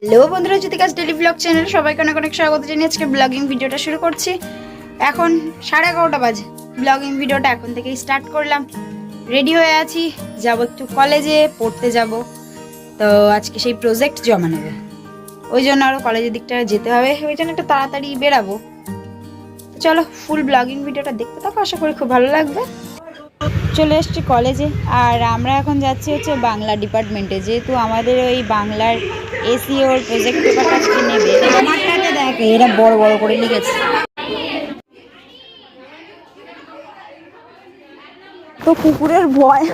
Hello বন্ধুরা, জ্যোতিকাস daily blog চ্যানেলে সবাইকে অনেক অনেক স্বাগত জানিয়ে আজকে ব্লগিং ভিডিওটা শুরু করছি। এখন 11:30 বাজে। ব্লগিং ভিডিওটা এখন থেকেই স্টার্ট করলাম। রেডি হয়ে আছি, যাব একটু কলেজে পড়তে যাব। তো আজকে সেই প্রজেক্ট জমা নেবে, ওই জন্য আরও কলেজের দিকটা যেতে হবে, ওই জন্য একটু তাড়াতাড়ি বেরাবো। তো চলো ফুল ব্লগিং ভিডিওটা দেখতে থাকো, আশা করি খুব ভালো লাগবে। চলে এসছি কলেজে, আর আমরা এখন যাচ্ছি হচ্ছে বাংলা ডিপার্টমেন্টে, যেহেতু আমাদের ওই বাংলার এসিওর প্রজেক্ট পেপারটা আজকে নেবে। আমারটাকে দেখ, এরা বড় বড় করে লিখেছে। তো কুকুরের ভয়,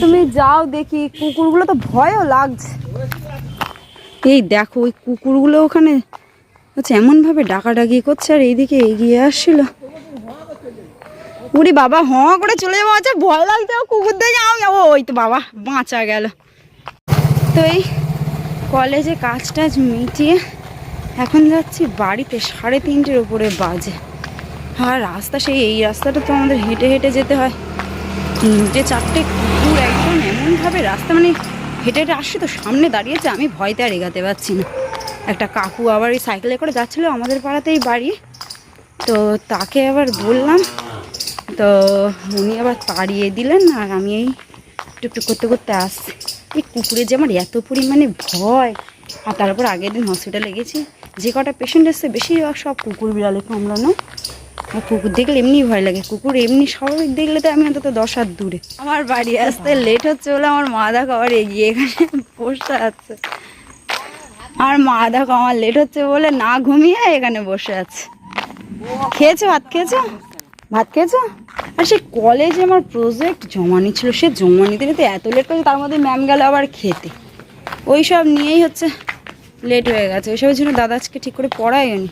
তুমি যাও দেখি। কুকুরগুলো তো ভয়ও লাগছে। এই দেখো, ওই কুকুরগুলো ওখানে হচ্ছে এমন ভাবে ডাকাডাকি করছে, আর এইদিকে এগিয়ে আসছিল। উরি বাবা, করে চলে যাবো। আচ্ছা ভয় লাগছে কুকুর দেখে। আমি ওই তো বাবা, বাঁচা গেল। তো এই কলেজে কাজ টাজ মিটিয়ে এখন যাচ্ছি বাড়িতে। 3:30-এর উপরে বাজে। আর রাস্তা সেই, এই রাস্তাটা তো আমাদের হেঁটে হেঁটে যেতে হয়। 3-4টে কুকুর একদম এমনভাবে রাস্তা, মানে হেঁটে হেঁটে আসছে তো সামনে দাঁড়িয়েছে। আমি ভয়তে আর এগাতে পারছি না। একটা কাকু আবার ওই সাইকেলে করে যাচ্ছিলো আমাদের পাড়াতেই বাড়ি। তো তাকে আবার বললাম, তো উনি আবার তাড়িয়ে দিলেন। আর আমি এই টুকটুক করতে করতে আসছি। এই কুকুরের যে আমার এত পরিমাণে ভয়। আর তারপর আগের দিন হসপিটালে গেছি, যে কটা পেশেন্ট এসছে বেশিরভাগ সব কুকুর বিড়ালে কামড়ানো। আর কুকুর দেখলে এমনি ভয় লাগে। কুকুর এমনি স্বাভাবিক দেখলে তো আমি অন্তত 10 হাত দূরে। আমার বাড়ি আসতে লেট হচ্ছে বলে আমার মা দেখো আবার এগিয়ে এখানে বসে আছে। আর মা দেখো আমার লেট হচ্ছে বলে না ঘুমিয়ে এখানে বসে আছে। খেয়েছো? ভাত খেয়েছো? ভাত খেয়েছো? আর সেই কলেজে আমার প্রজেক্ট জমা নিচ্ছিল, সে জমা নিতে নিতে এত লেট করেছে, তার মধ্যে ম্যাম গেল আবার খেতে। ওই সব নিয়েই হচ্ছে লেট হয়ে গেছে। ওইসবের জন্য দাদা আজকে ঠিক করে পড়ায়নি।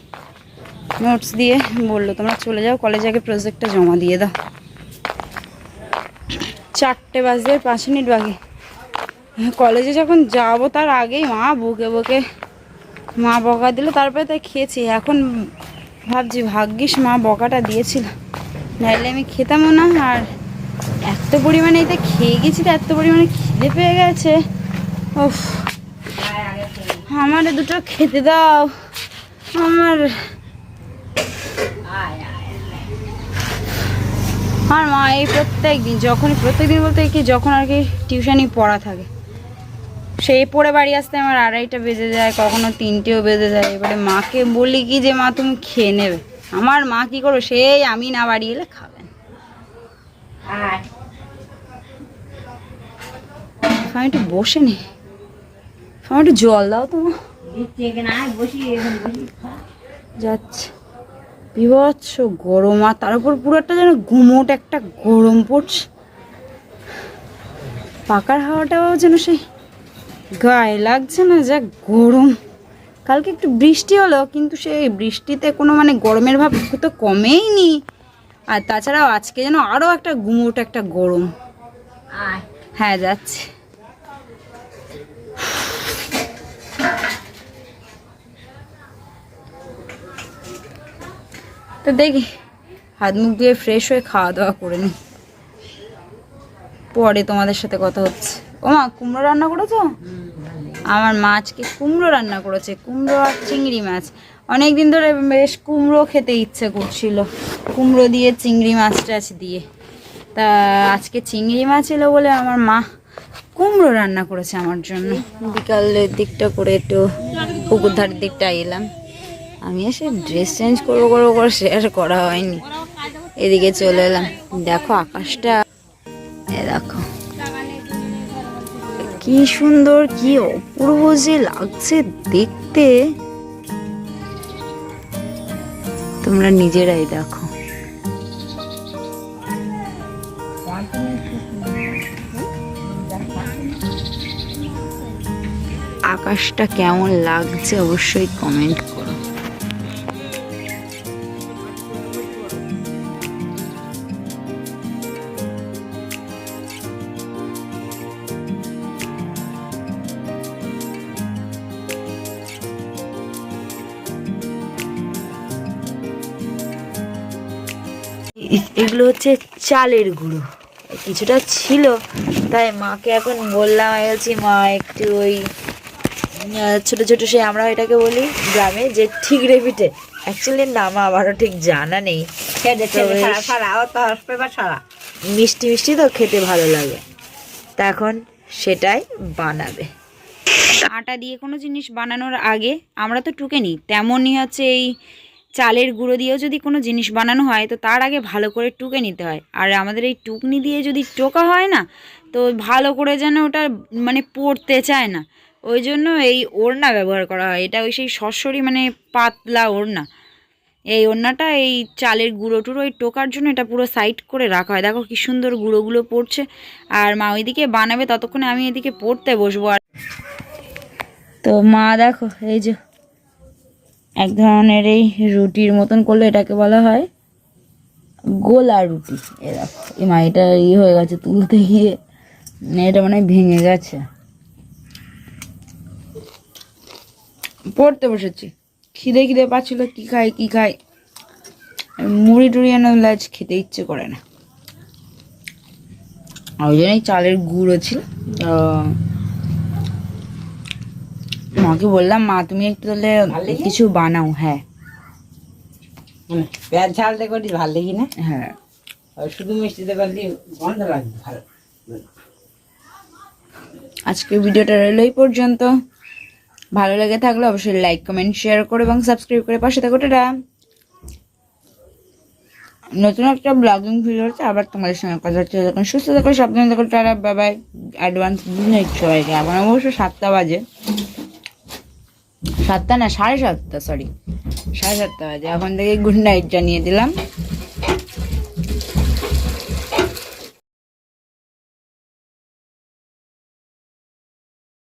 নোটস দিয়ে বললো তোমরা চলে যাও কলেজে, আগে প্রজেক্টটা জমা দিয়ে দাও। 4টে বাজে 5 মিনিট বাকি। কলেজে যখন যাবো তার আগেই মা বকে বকে মা বকা দিল, তারপরে তাই খেয়েছি। এখন ভাবছি ভাগ্যিস মা বকাটা দিয়েছিল, নাহলে আমি খেতামও না। আর এত পরিমাণে এতে খেয়ে গেছি, তো এত পরিমাণে খিদে পেয়ে গেছে। ওফ, আমারে দুটো খেতে দাও। আমার মা এই প্রত্যেক দিন, প্রত্যেক দিন বলতে কি, যখন আর কি টিউশনি পড়া থাকে, সেই পড়ে বাড়ি আসতে আমার 2:30 বেজে যায়, কখনো 3টেও বেজে যায়। এবারে মাকে বলি কি যে মা তুমি খেয়ে নেবে। আমার মা কি করো, সেই আমি না বাড়ি এলে খাবেন। আমি একটু বসে নি, আমার একটু জল দাও তো। যাচ্ছে বিভৎস গরম, আর তার উপর পুরো একটা যেন গুমোট একটা গরম পড়ছে। পাকার হাওয়াটাও যেন সেই গায়ে লাগছে না, যা গরম। কালকে একটু বৃষ্টি হলো, কিন্তু সেই বৃষ্টিতে কোনো মানে গরমের ভাব তো কমেই নি। আর তাছাড়াও আজকে যেন আরও একটা গুমোট একটা গরম। হ্যাঁ যাচ্ছে। তো দেখি হাত মুখ ধুয়ে ফ্রেশ হয়ে খাওয়া দাওয়া করে নি, পরে তোমাদের সাথে কথা হচ্ছে। ও মা, কুমড়ো রান্না করেছো? আমার মা আজকে কুমড়ো রান্না করেছে, কুমড়ো আর চিংড়ি মাছ। অনেক দিন ধরে বেশ কুমড়ো খেতে ইচ্ছে করছিল, কুমড়ো দিয়ে চিংড়ি মাছ টাছ দিয়ে। তা আজকে চিংড়ি মাছ এলো বলে আমার মা কুমড়ো রান্না করেছে আমার জন্য। বিকালের দিকটা করে একটু পুকুর ধারের দিকটা এলাম। আমি এসে ড্রেস চেঞ্জ করবো করে শেয়ার করা হয়নি, এদিকে চলে এলাম। দেখো আকাশটা, দেখো কি সুন্দর, কি অপূর্ব যে লাগছে দেখতে, তোমরা নিজেরাই দেখো। আকাশটা কেমন লাগছে অবশ্যই কমেন্ট করো। এগুলো হচ্ছে চালের গুঁড়ো, কিছুটা ছিল, তাই মাকে এখন বললাম, আমি বলছি মা একটু ওই ছোটো ছোটো সে আমরা এটাকে বলি গ্রামে যে ঠিকরে পিঠে, অ্যাকচুয়ালি নাম আমারও ঠিক জানা নেই, মিষ্টি মিষ্টি তো খেতে ভালো লাগে, তা এখন সেটাই বানাবে। আটা দিয়ে কোনো জিনিস বানানোর আগে আমরা তো টুকে নিই, তেমনই হচ্ছে এই চালের গুঁড়ো দিয়েও যদি কোনো জিনিস বানানো হয় তো তার আগে ভালো করে টুকে নিতে হয়। আর আমাদের এই টুকনি দিয়ে যদি টোকা হয় না, তো ভালো করে যেন ওটা মানে পড়তে চায় না, ওই জন্য এই ওড়না ব্যবহার করা হয়। এটা ওই সেই সরসরি মানে পাতলা ওড়না, এই ওড়নাটা এই চালের গুঁড়ো টুড়ো ওই টোকার জন্য এটা পুরো সাইড করে রাখা হয়। দেখো কি সুন্দর গুঁড়োগুলো পড়ছে, আর মা ওইদিকে বানাবে, ততক্ষণে আমি এদিকে পড়তে বসবো। আর তো মা দেখো এই যে এক ধরনের এই রুটির মতন করলে এটাকে বলা হয় গোলা রুটি। এ দেখো এই মা এটা হয়ে গেছে তুলতে গিয়ে, এটা মানে ভেঙে গেছে। পড়তে বসেছি, খিদে খিদে পাচ্ছিল, কি খাই মুড়ি টুড়ি এনে আজ খেতে ইচ্ছে করে না, ওই জন্যই চালের গুঁড়ো ছিল। মাকে বললাম মা তুমি একটু তাহলে কিছু বানাও। হ্যাঁ পেঁয়াজ ঝালটা করি ভালো দেখি না, হ্যাঁ শুধু মিষ্টিতে করলে গন্ধ লাগবে ভালো। আজকের ভিডিওটা রইল এই পর্যন্ত। ভালো লেগে থাকলে অবশ্যই লাইক কমেন্ট শেয়ার করে এবং সাবস্ক্রাইব করে পাশে থাকো। টাটা। নতুন একটা ব্লগিং ভিডিও হচ্ছে, আবার তোমাদের সঙ্গে কথা হচ্ছে। যখন সুস্থ থাকো, সাবধানে থাকো, টাটা, বাই বাই, অ্যাডভান্স দিন সবাইকে। এখন অবশ্য 7টা বাজে, 7টা না 7:30, সরি 7:30 বাজে। এখন থেকে গুড নাইট জানিয়ে দিলাম।